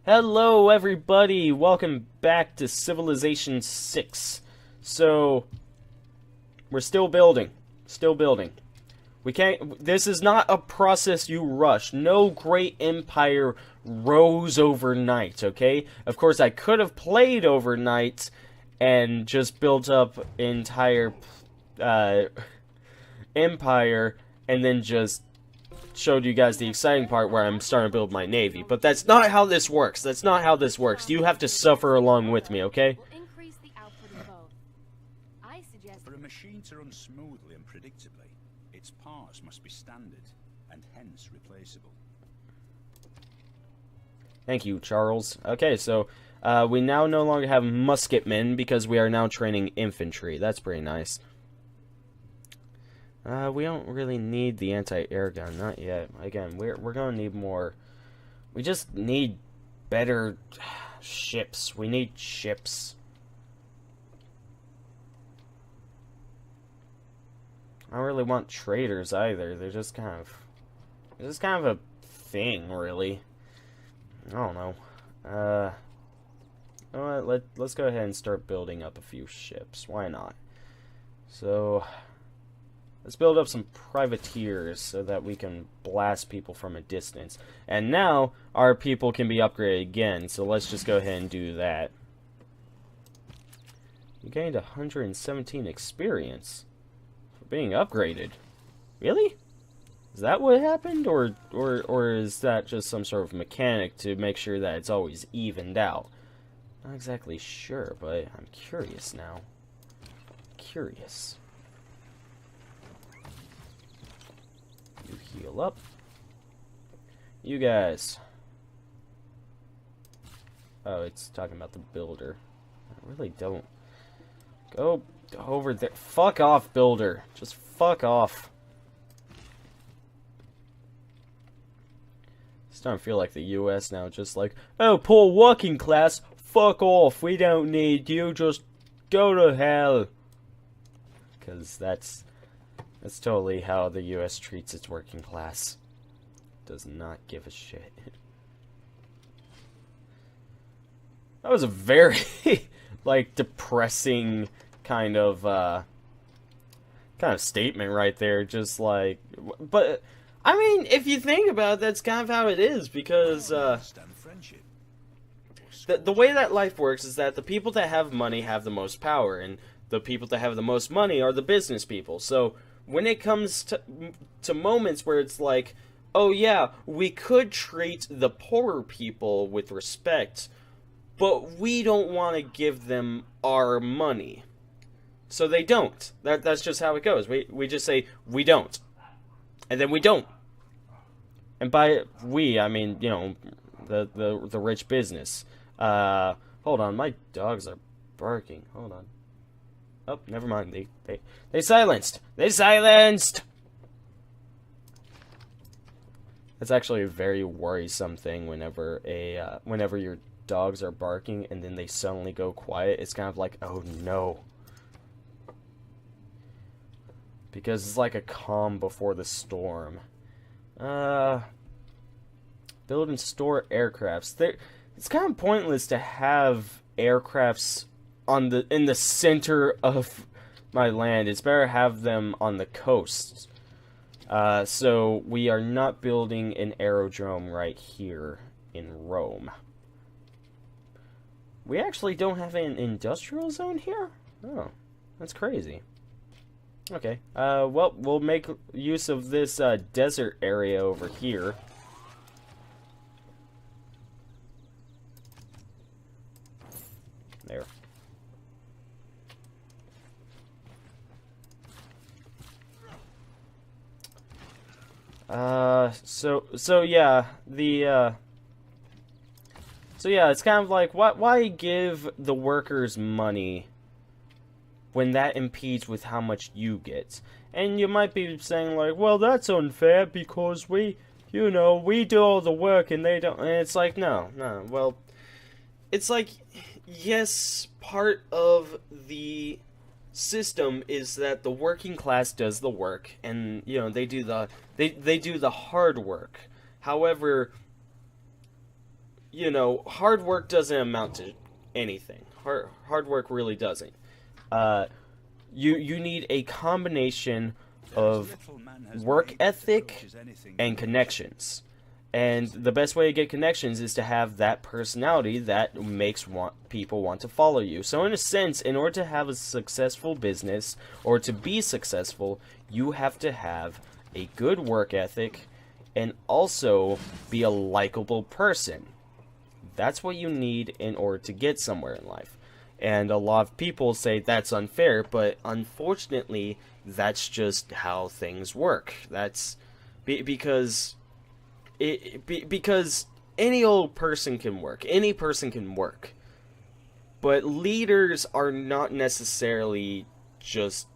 Hello everybody, welcome back to Civilization 6. So, we're still building. This is not a process you rush. No great empire rose overnight, okay? Of course, I could have played overnight and just built up entire empire and then just showed you guys the exciting part where I'm starting to build my navy. But that's not how this works. You have to suffer along with me, okay? For a machine to run smoothly and predictably, its parts must be standard and hence replaceable. Thank you, Charles. Okay, so we now no longer have musketmen because we are now training infantry. That's pretty nice. We don't really need the anti-air gun, not yet. Again, we're gonna need more. We just need better ships. We need ships. I don't really want traders either. They're just kind of a thing, really. I don't know. You know what, let's go ahead and start building up a few ships. Why not? So, let's build up some privateers so that we can blast people from a distance. And now, our people can be upgraded again, so let's just go ahead and do that. You gained 117 experience for being upgraded. Really? Is that what happened? Or is that just some sort of mechanic to make sure that it's always evened out? Not exactly sure, but I'm curious now. Curious. You heal up. You guys. Oh, it's talking about the builder. I really don't. Go over there. Fuck off, builder. Just fuck off. It's starting to feel like the US now. Just like, oh, poor working class. Fuck off. We don't need you. Just go to hell. Because that's totally how the US treats its working class. Does not give a shit. That was a very, like, depressing kind of statement right there. Just like, but, I mean, if you think about it, that's kind of how it is. Because, the way that life works is that the people that have money have the most power. And the people that have the most money are the business people. So, when it comes to moments where it's like, oh yeah, we could treat the poorer people with respect, but we don't want to give them our money. So they don't. That's just how it goes. We just say, we don't. And then we don't. And by we, I mean, you know, the rich business. Hold on, my dogs are barking. Hold on. Oh, never mind. They silenced. They silenced. That's actually a very worrisome thing whenever whenever your dogs are barking and then they suddenly go quiet. It's kind of like, oh no. Because it's like a calm before the storm. Build and store aircrafts. It's kind of pointless to have aircrafts in the center of my land. It's better to have them on the coast. So we are not building an aerodrome right here in Rome. We actually don't have an industrial zone here? Oh, that's crazy. Okay, well, we'll make use of this desert area over here. There. So yeah, it's kind of like, why give the workers money when that impedes with how much you get? And you might be saying like, well, that's unfair because we do all the work and they don't. And it's like, no, well, it's like, yes, part of the system is that the working class does the work, and you know, they do the hard work. However, you know, hard work doesn't amount to anything. Hard work really doesn't. You need a combination of work ethic and connections. And the best way to get connections is to have that personality that makes people want to follow you. So in a sense, in order to have a successful business, or to be successful, you have to have a good work ethic and also be a likable person. That's what you need in order to get somewhere in life. And a lot of people say that's unfair, but unfortunately, that's just how things work. That's because any old person can work. Any person can work. But leaders are not necessarily just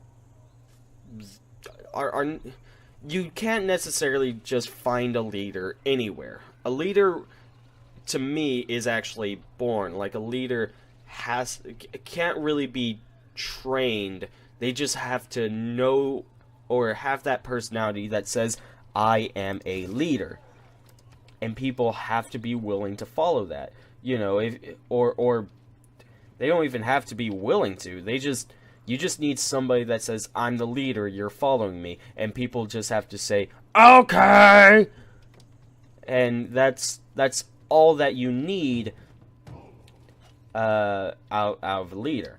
you can't necessarily just find a leader anywhere. A leader, to me, is actually born. Like, a leader can't really be trained. They just have to know or have that personality that says, I am a leader. And people have to be willing to follow that. You know, or they don't even have to be willing to. You just need somebody that says, I'm the leader, you're following me. And people just have to say, okay! And that's all that you need out of a leader.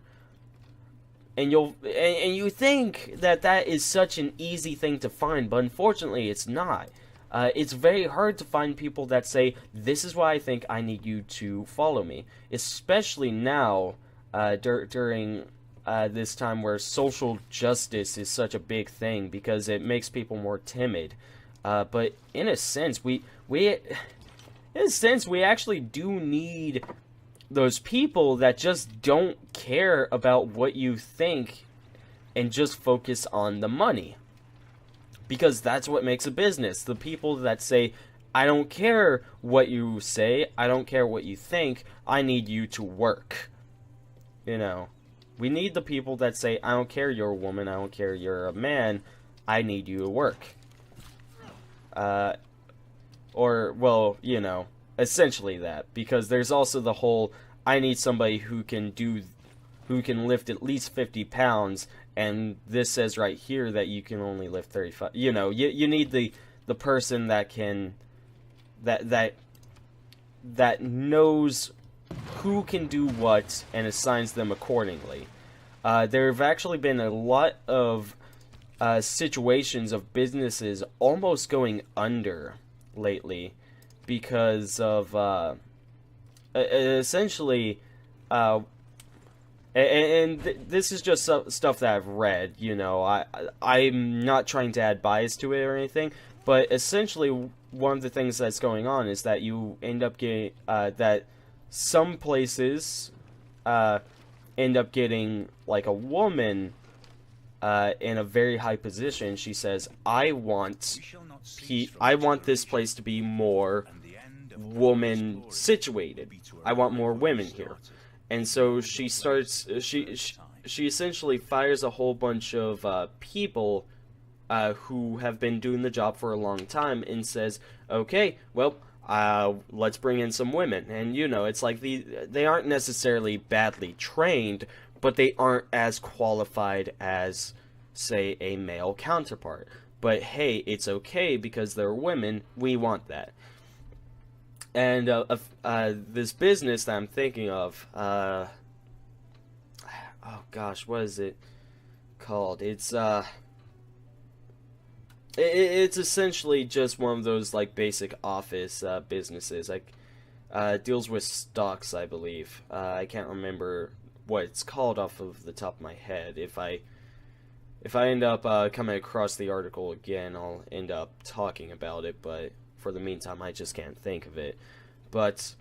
And you think that is such an easy thing to find, but unfortunately it's not. It's very hard to find people that say, this is why I think I need you to follow me. Especially now, during this time where social justice is such a big thing, because it makes people more timid. But in a sense, we actually do need those people that just don't care about what you think and just focus on the money. Because that's what makes a business. The people that say, I don't care what you say, I don't care what you think, I need you to work. You know, we need the people that say, I don't care you're a woman, I don't care you're a man, I need you to work. Or, well, you know, essentially that. Because there's also the whole, I need somebody who can lift at least 50 pounds, and this says right here that you can only lift 35. You know, you need the person that can, that knows who can do what and assigns them accordingly. There have actually been a lot of situations of businesses almost going under lately because of essentially this is just stuff that I've read. You know, I'm not trying to add bias to it or anything, but essentially one of the things that's going on is that you end up getting that some places end up getting, like, a woman in a very high position. She says, I want this place to be more woman situated. I want more women here. And so she starts, she essentially fires a whole bunch of people who have been doing the job for a long time and says, okay, well, let's bring in some women. And, you know, it's like they aren't necessarily badly trained, but they aren't as qualified as, say, a male counterpart. But hey, it's okay because they're women, we want that. And this business that I'm thinking of, oh gosh, what is it called? It's essentially just one of those, like, basic office businesses. Like, deals with stocks, I believe. I can't remember what it's called off of the top of my head. If I end up coming across the article again, I'll end up talking about it, but for the meantime, I just can't think of it. But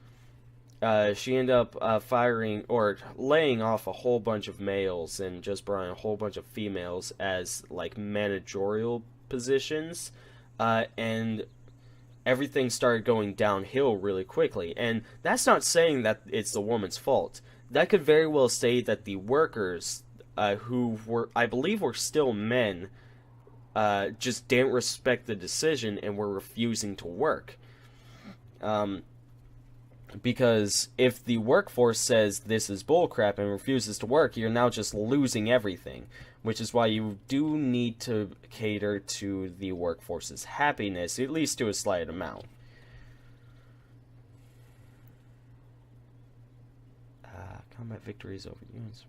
she ended up firing or laying off a whole bunch of males and just brought in a whole bunch of females as, like, managerial positions, and everything started going downhill really quickly. And that's not saying that it's the woman's fault. That could very well say that the workers, who were, I believe, were still men, just didn't respect the decision and were refusing to work. Because if the workforce says this is bullcrap and refuses to work, you're now just losing everything. Which is why you do need to cater to the workforce's happiness, at least to a slight amount. Combat victories over units.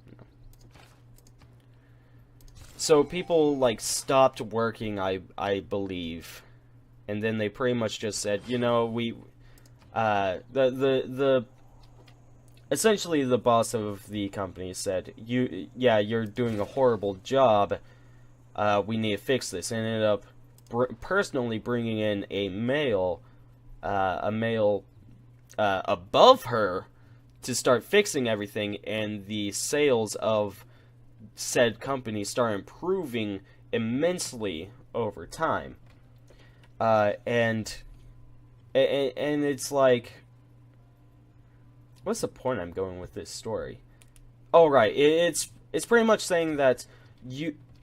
No. So people, like, stopped working, I believe. And then they pretty much just said, you know, essentially the boss of the company said, you're doing a horrible job, we need to fix this, and ended up personally bringing in a male above her to start fixing everything, and the sales of said company start improving immensely over time. And it's like, what's the point I'm going with this story? Oh, right, it's pretty much saying that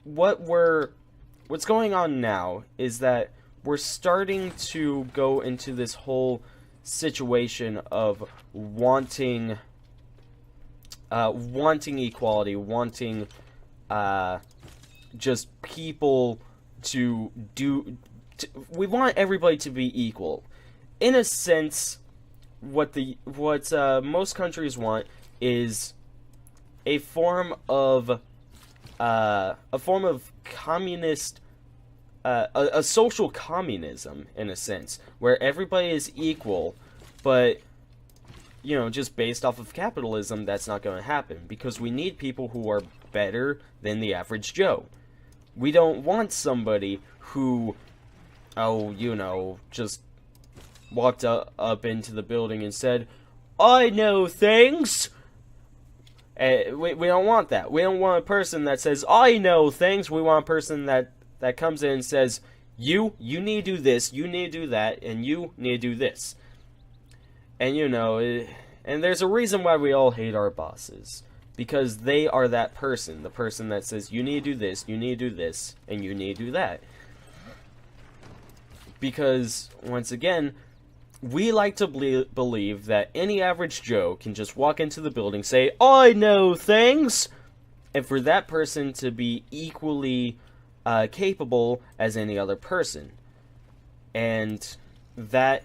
what's going on now is that we're starting to go into this whole situation of wanting equality, wanting just people to do. We want everybody to be equal. In a sense, what most countries want is a form of communist, a social communism, in a sense, where everybody is equal, but, you know, just based off of capitalism, that's not going to happen, because we need people who are better than the average Joe. We don't want somebody who, just walked up into the building and said, I know things! We don't want that. We don't want a person that says, I know things. We want a person that comes in and says, you need to do this, you need to do that, and you need to do this. And, and there's a reason why we all hate our bosses. Because they are that person. The person that says, you need to do this, you need to do this, and you need to do that. Because, once again, we like to believe that any average Joe can just walk into the building, say, I know things! And for that person to be equally capable as any other person. And that,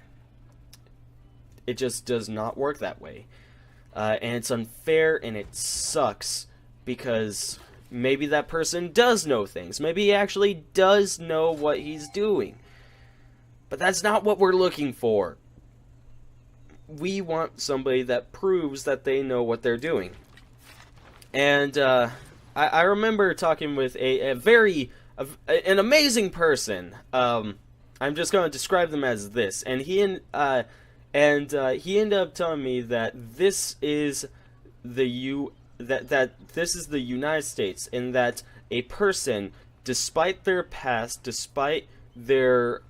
it just does not work that way. And it's unfair and it sucks because maybe that person does know things. Maybe he actually does know what he's doing. But that's not what we're looking for. We want somebody that proves that they know what they're doing. And I remember talking with an amazing person. I'm just going to describe them as this. And he ended up telling me that this is this is the United States, and that a person, despite their past, despite their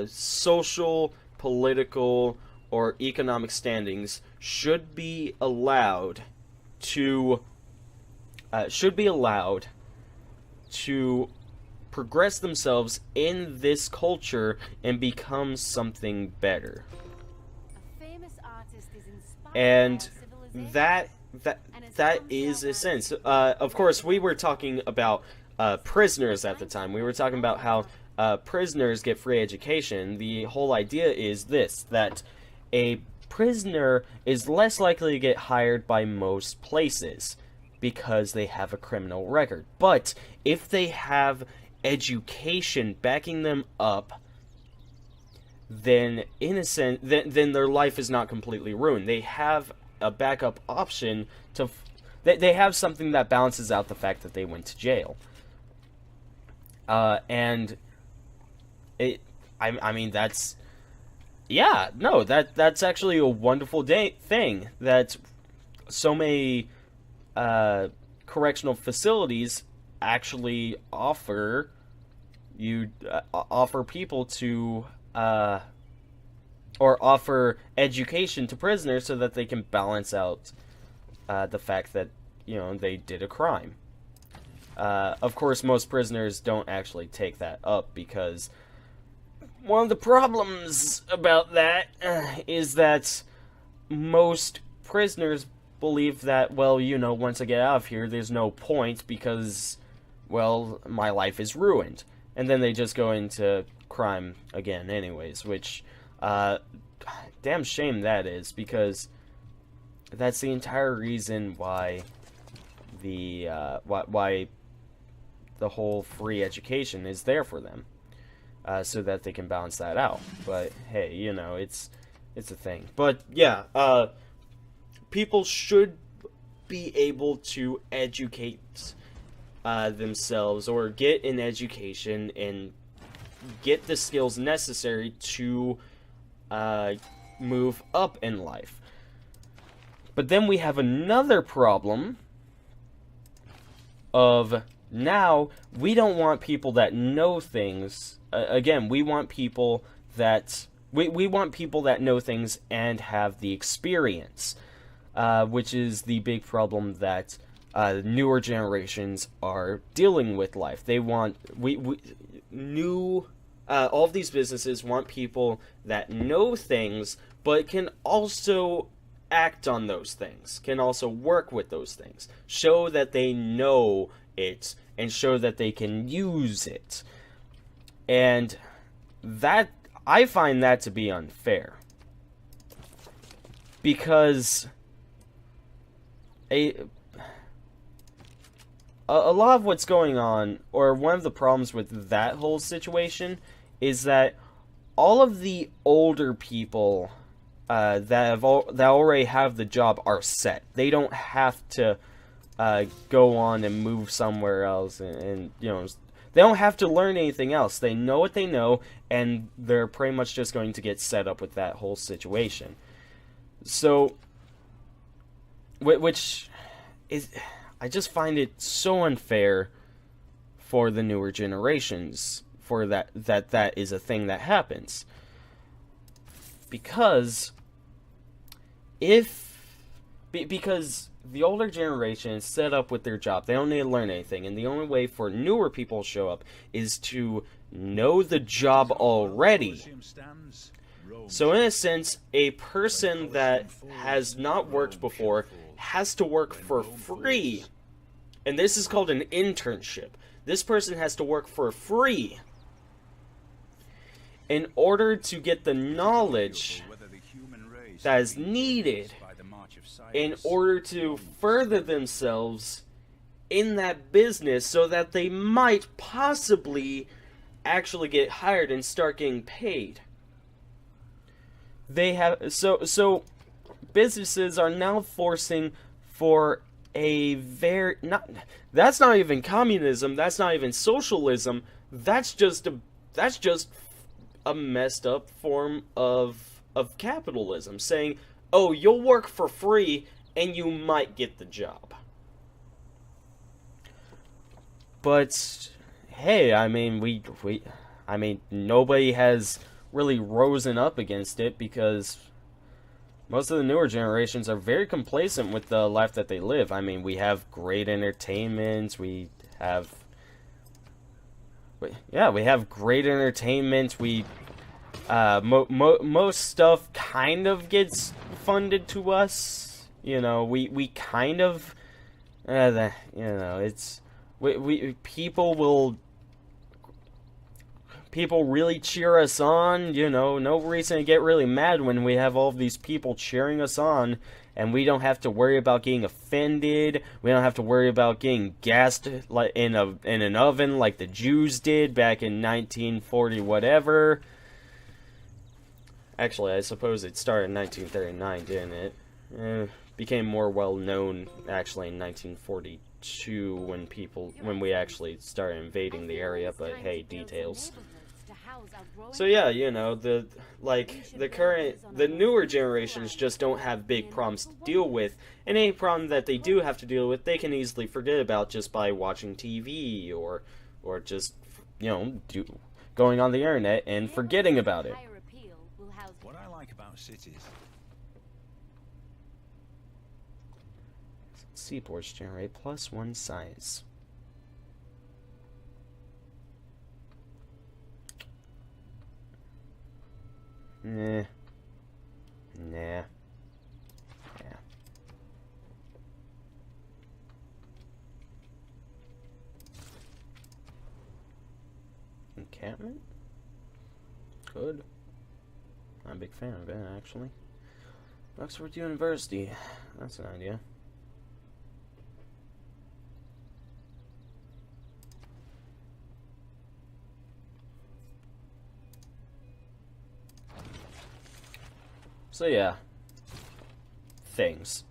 social, political, or economic standings, should be allowed to progress themselves in this culture and become something better. And that is a sense. Of course, we were talking about prisoners at the time. We were talking about how prisoners get free education. The whole idea is this, that a prisoner is less likely to get hired by most places because they have a criminal record. But if they have education backing them up, then in a sense, then their life is not completely ruined. They have a backup option to. They have something that balances out the fact that they went to jail. And I mean that's. Yeah, no, that's actually a wonderful thing that so many correctional facilities actually offer people to or offer education to prisoners so that they can balance out the fact that they did a crime. Of course, most prisoners don't actually take that up because one of the problems about that is that most prisoners believe that, well, you know, once I get out of here, there's no point because, well, my life is ruined. And then they just go into crime again anyways, which, damn shame that is, because that's the entire reason why why the whole free education is there for them, so that they can balance that out. But hey, you know, it's a thing. But yeah, people should be able to educate themselves, or get an education and get the skills necessary to move up in life. But then we have another problem of, now we don't want people that know things. Again, we want people that we want people that know things and have the experience, which is the big problem that newer generations are dealing with life. They want all of these businesses want people that know things, but can also act on those things, can also work with those things, show that they know it, and show that they can use it. And that, I find that to be unfair, because a lot of what's going on, or one of the problems with that whole situation, is that all of the older people that already have the job are set. They don't have to go on and move somewhere else, and you know, they don't have to learn anything else. They know what they know, and they're pretty much just going to get set up with that whole situation. So, which is, I just find it so unfair for the newer generations, for that is a thing that happens. Because because the older generation is set up with their job, they don't need to learn anything, and the only way for newer people to show up is to know the job already. So in a sense, a person that has not worked before has to work for free. And this is called an internship. This person has to work for free in order to get the knowledge that is needed in order to further themselves in that business, so that they might possibly actually get hired and start getting paid. They have so businesses are now forcing for a that's not even communism, that's not even socialism, that's just a messed up form of capitalism, saying, oh, you'll work for free and you might get the job. But hey, I mean, I mean, nobody has really risen up against it, because most of the newer generations are very complacent with the life that they live. I mean, we have great entertainment, we have great entertainment, most stuff kind of gets funded to us, you know, we kind of, you know, it's, people really cheer us on, you know, no reason to get really mad when we have all of these people cheering us on, and we don't have to worry about getting offended, we don't have to worry about getting gassed like in an oven like the Jews did back in 1940 whatever. Actually, I suppose it started in 1939, didn't it? Became more well known actually in 1942 when we actually started invading the area, but hey, details. So yeah, you know, the newer generations just don't have big problems to deal with, and any problem that they do have to deal with, they can easily forget about just by watching TV or just, you know, going on the internet and forgetting about it. What I like about cities. Seaports generate +1 science. Nah. Nah. Yeah. Encampment? Good. I'm a big fan of it, actually. Oxford University. That's an idea. So yeah. Things.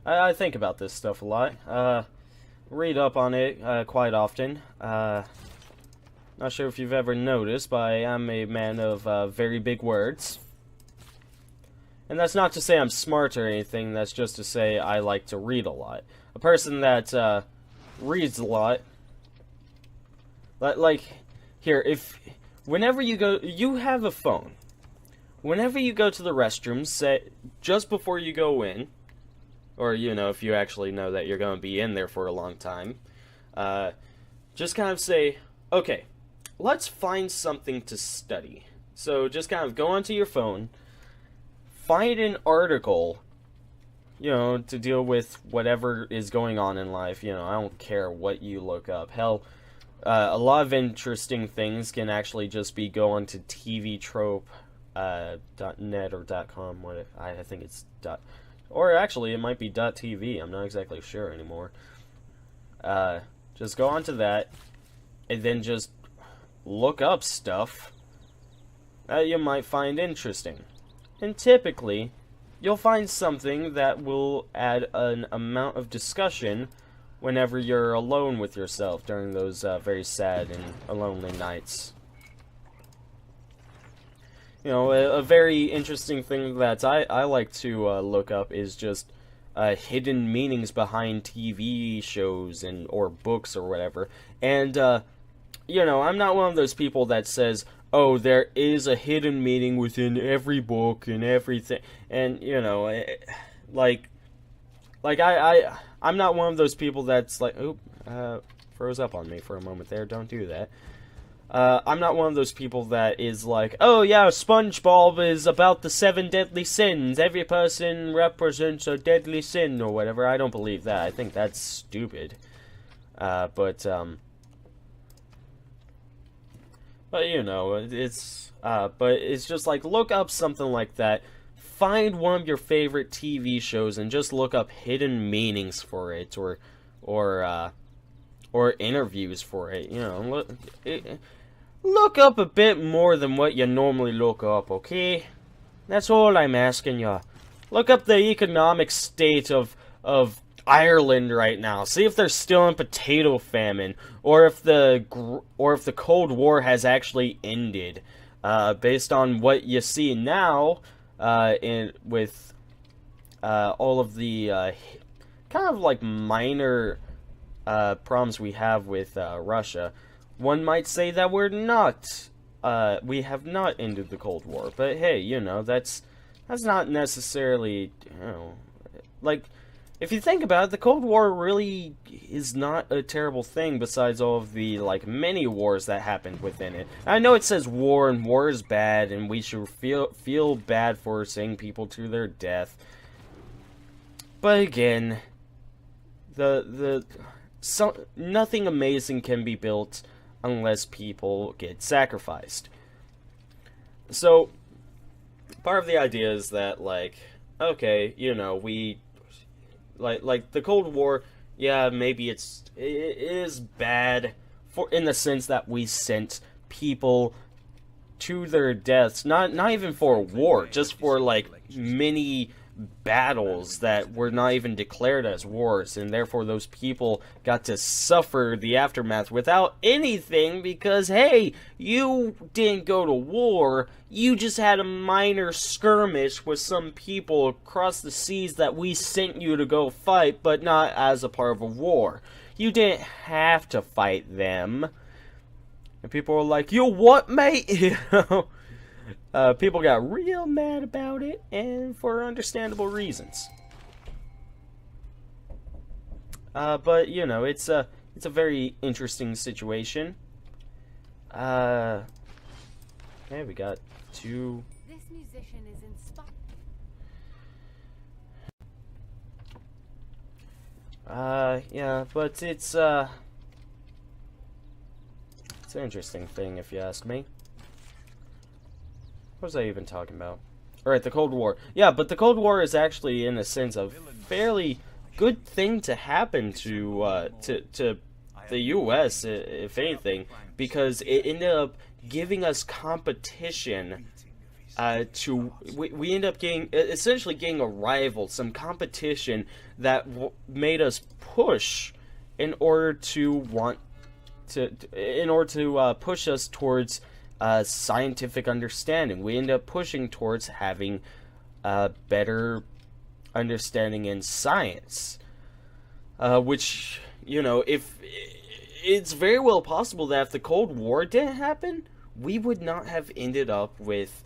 I think about this stuff a lot. Read up on it quite often. Not sure if you've ever noticed, but I am a man of very big words. And that's not to say I'm smart or anything, that's just to say I like to read a lot. A person that reads a lot, like, here, whenever you go, you have a phone. Whenever you go to the restroom, say, just before you go in, or, you know, if you actually know that you're going to be in there for a long time, just kind of say, okay, let's find something to study. So just kind of go onto your phone, find an article, you know, to deal with whatever is going on in life. You know, I don't care what you look up. Hell, a lot of interesting things can actually just be go onto tvtrope.net or .com. I think it's or actually it might be .tv. I'm not exactly sure anymore. Just go onto that and then just look up stuff that you might find interesting. And typically, you'll find something that will add an amount of discussion whenever you're alone with yourself during those very sad and lonely nights. You know, a very interesting thing that I like to look up is just hidden meanings behind TV shows or books or whatever. And, you know, I'm not one of those people that says, oh, there is a hidden meaning within every book and everything. And, you know, I'm not one of those people that's like, oop, froze up on me for a moment there. Don't do that. I'm not one of those people that is like, oh yeah, SpongeBob is about the 7 deadly sins. Every person represents a deadly sin or whatever. I don't believe that. I think that's stupid. But you know, but it's just like, look up something like that. Find one of your favorite TV shows and just look up hidden meanings for it, or interviews for it. You know, look up a bit more than what you normally look up, okay? That's all I'm asking you. Look up the economic state of Ireland right now. See if they're still in potato famine, or if the Cold War has actually ended. Based on what you see now, with all of the kind of like minor problems we have with Russia, one might say that we have not ended the Cold War. But hey, you know, that's not necessarily, you know, like, if you think about it, the Cold War really is not a terrible thing besides all of the, like, many wars that happened within it. I know it says war, and war is bad, and we should feel bad for seeing people to their death. But again, nothing amazing can be built unless people get sacrificed. So, part of the idea is that, like, okay, you know, like the Cold War, yeah, maybe it is bad in the sense that we sent people to their deaths, not even for a war, just for like many battles that were not even declared as wars, and therefore those people got to suffer the aftermath without anything because, hey, you didn't go to war, you just had a minor skirmish with some people across the seas that we sent you to go fight, but not as a part of a war. You didn't have to fight them. And people were like, you what, mate? You know? People got real mad about it, and for understandable reasons. But you know, it's a very interesting situation. Okay, we got 2. This musician is inspired. Yeah, but it's an interesting thing if you ask me. What was I even talking about? Alright, the Cold War. Yeah, but the Cold War is actually, in a sense, a fairly good thing to happen to the U.S., if anything, because it ended up giving us competition. We end up essentially getting a rival, some competition that made us push in order to push us towards scientific understanding. We end up pushing towards having better understanding in science, which, you know, if it's very well possible that if the Cold War didn't happen, we would not have ended up with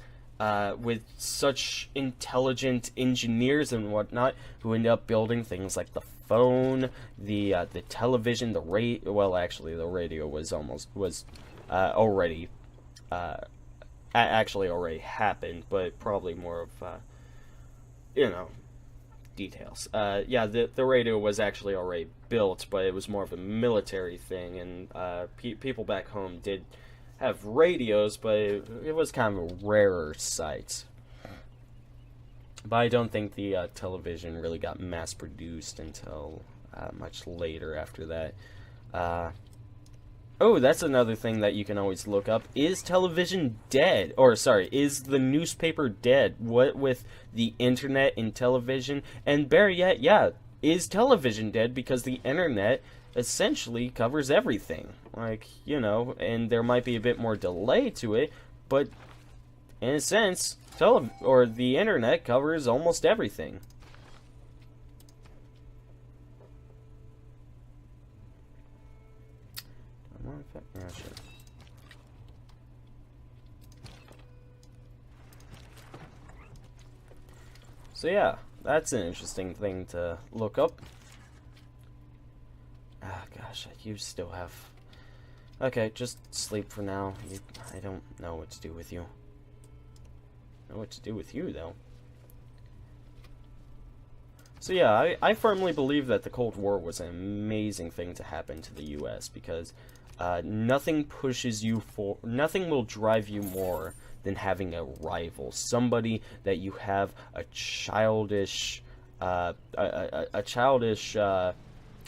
such intelligent engineers and whatnot who end up building things like the phone, the television, well, actually, the radio was already actually already happened, but probably more of you know, details. Yeah, the radio was actually already built, but it was more of a military thing, and people back home did have radios, but it was kind of a rarer sight. But I don't think the television really got mass-produced until much later after that. Oh, that's another thing that you can always look up. Is television dead? Or, sorry, is the newspaper dead? What with the internet and television? And better yet, yeah, is television dead because the internet essentially covers everything? Like, you know, and there might be a bit more delay to it, but in a sense, the internet covers almost everything. Yeah, sure. So yeah, that's an interesting thing to look up. Ah, gosh, you still have... Okay, just sleep for now. I don't know what to do with you. I know what to do with you, though. So yeah, I firmly believe that the Cold War was an amazing thing to happen to the U.S. because nothing will drive you more than having a rival, somebody that you have a childish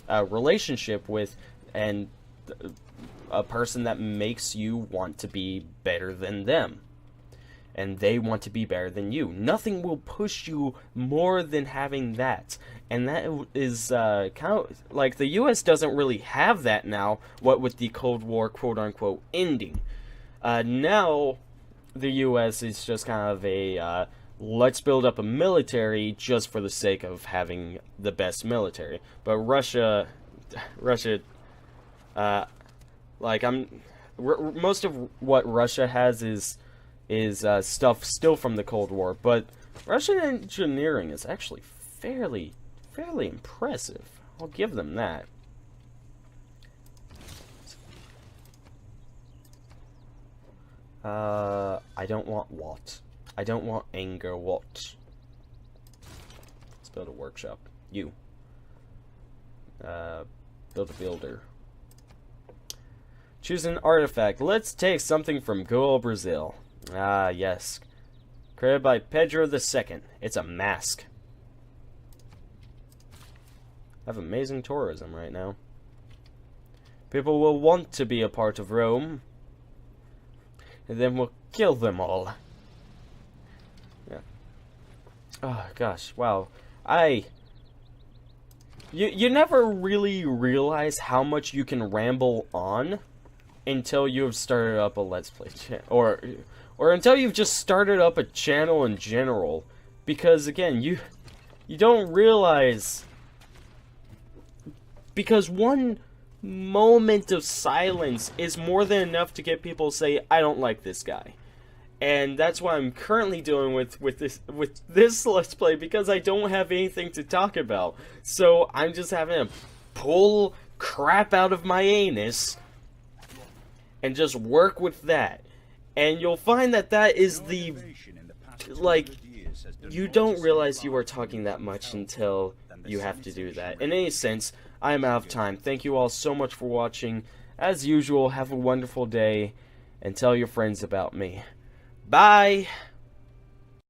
relationship with, and a person that makes you want to be better than them, and they want to be better than you. Nothing will push you more than having that. And that is kind of like the U.S. doesn't really have that now, what with the Cold War quote-unquote ending. Now the U.S. is just kind of a let's build up a military just for the sake of having the best military. But Russia, most of what Russia has is stuff still from the Cold War, but Russian engineering is actually fairly impressive. I'll give them that. I don't want what? I don't want anger what? Let's build a workshop. You. Build a builder. Choose an artifact. Let's take something from good old Brazil. Ah, yes. Created by Pedro II. It's a mask. I have amazing tourism right now. People will want to be a part of Rome. And then we'll kill them all. Yeah. Oh, gosh. Wow. You never really realize how much you can ramble on until you have started up a Let's Play channel. Or until you've just started up a channel in general. Because, again, you don't realize... Because one moment of silence is more than enough to get people to say, I don't like this guy. And that's what I'm currently doing with this Let's Play, because I don't have anything to talk about. So I'm just having to pull crap out of my anus and just work with that. And you'll find that that is the, like, you don't realize you are talking that much until you have to do that. In any sense, I am out of time. Thank you all so much for watching. As usual, have a wonderful day, and tell your friends about me. Bye!